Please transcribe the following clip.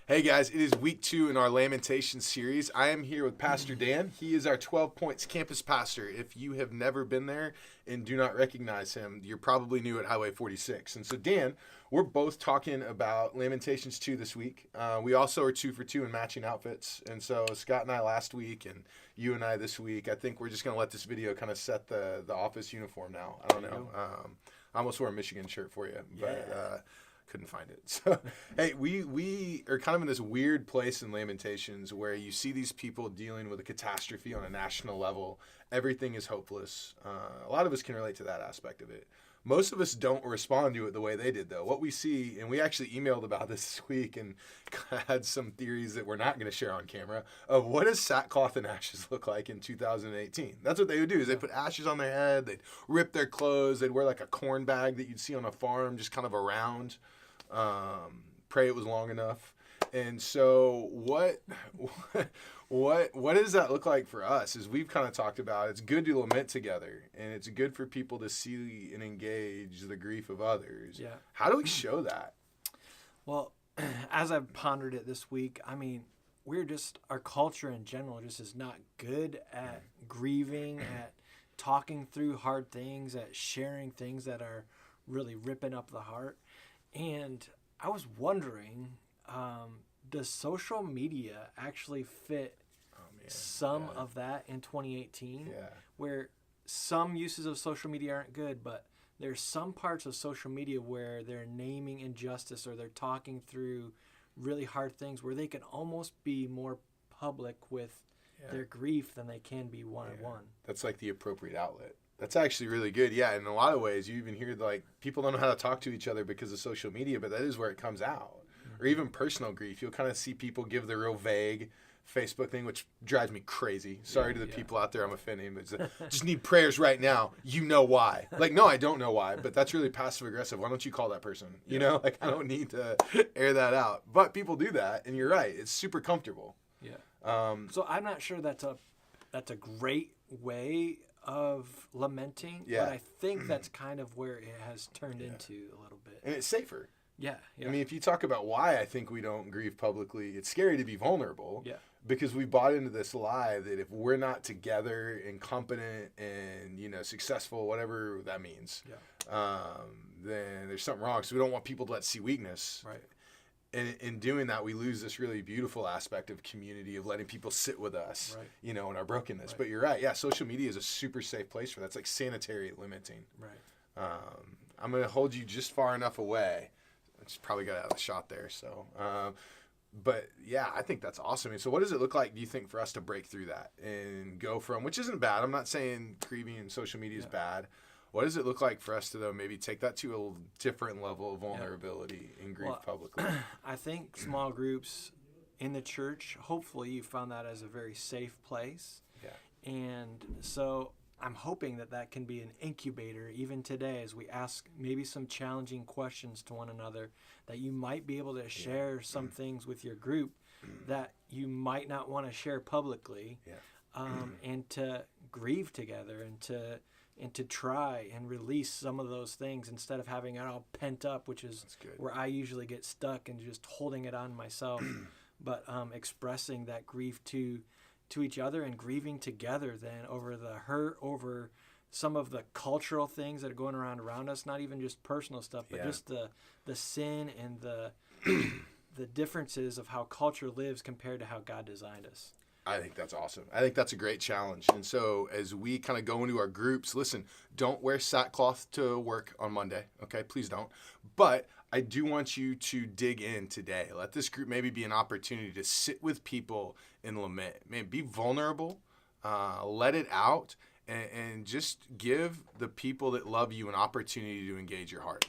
Hey guys, it is week 2 in our Lamentation series. I am here with Pastor Dan. He is our 12 Points campus pastor. If you have never been there and do not recognize him, you're probably new at Highway 46. And so Dan, we're both talking about Lamentations 2 this week. We also are 2 for 2 in matching outfits. And so Scott and I last week and you and I this week, I think we're just going to let this video kind of set the office uniform now. I don't know. I almost wore a Michigan shirt for you, but couldn't find it. So, hey, we are kind of in this weird place in Lamentations where you see these people dealing with a catastrophe on a national level. Everything is hopeless. A lot of us can relate to that aspect of it. Most of us don't respond to it the way they did, though. What we see, and we actually emailed about this week and had some theories that we're not going to share on camera, of what does sackcloth and ashes look like in 2018. That's what they would do, is they'd put ashes on their head, they'd rip their clothes, they'd wear like a corn bag that you'd see on a farm just kind of around. Pray it was long enough. And so what does that look like for us? As we've kind of talked about, it's good to lament together, and it's good for people to see and engage the grief of others. Yeah. How do we show that? Well, as I've pondered it this week, I mean, our culture in general just is not good at grieving, at talking through hard things, at sharing things that are really ripping up the heart. And I was wondering, does social media actually fit some of that in 2018? Yeah. Where some uses of social media aren't good, but there's some parts of social media where they're naming injustice or they're talking through really hard things where they can almost be more public with their grief than they can be one-on-one. That's like the appropriate outlet. That's actually really good. Yeah, in a lot of ways, you even hear like people don't know how to talk to each other because of social media, but that is where it comes out. Or even personal grief. You'll kind of see people give the real vague Facebook thing, which drives me crazy. Sorry to the people out there I'm offending, but just need prayers right now. You know why. Like, no, I don't know why, but that's really passive aggressive. Why don't you call that person? You know, like I don't need to air that out. But people do that, and you're right. It's super comfortable. Yeah. So I'm not sure that's a great way of lamenting, but I think that's kind of where it has turned into a little bit. And it's safer. Yeah. I mean, if you talk about why I think we don't grieve publicly, it's scary to be vulnerable. Yeah. Because we bought into this lie that if we're not together and competent and, successful, whatever that means, then there's something wrong. So we don't want people to see weakness. Right. And in doing that, we lose this really beautiful aspect of community, of letting people sit with us, in our brokenness. Right. But you're right. Yeah, social media is a super safe place for that. It's like sanitary limiting. Right. I'm going to hold you just far enough away. I just probably got out of the shot there. So, but yeah, I think that's awesome. So what does it look like, do you think, for us to break through that and go from, which isn't bad. I'm not saying grieving and social media is bad. What does it look like for us to, though, maybe take that to a different level of vulnerability and grief publicly? I think small groups in the church, hopefully you found that as a very safe place. Yeah. And so I'm hoping that can be an incubator even today as we ask maybe some challenging questions to one another, that you might be able to share some things with your group that you might not want to share publicly, and to grieve together and to try and release some of those things instead of having it all pent up, which is where I usually get stuck and just holding it on myself, but expressing that grief to each other and grieving together then over the hurt, over some of the cultural things that are going around us, not even just personal stuff, but just the sin and the differences of how culture lives compared to how God designed us. I think that's awesome. I think that's a great challenge. And so as we kind of go into our groups, listen, don't wear sackcloth to work on Monday. Okay, please don't. But I do want you to dig in today. Let this group maybe be an opportunity to sit with people and lament. Man, be vulnerable, let it out, and just give the people that love you an opportunity to engage your heart.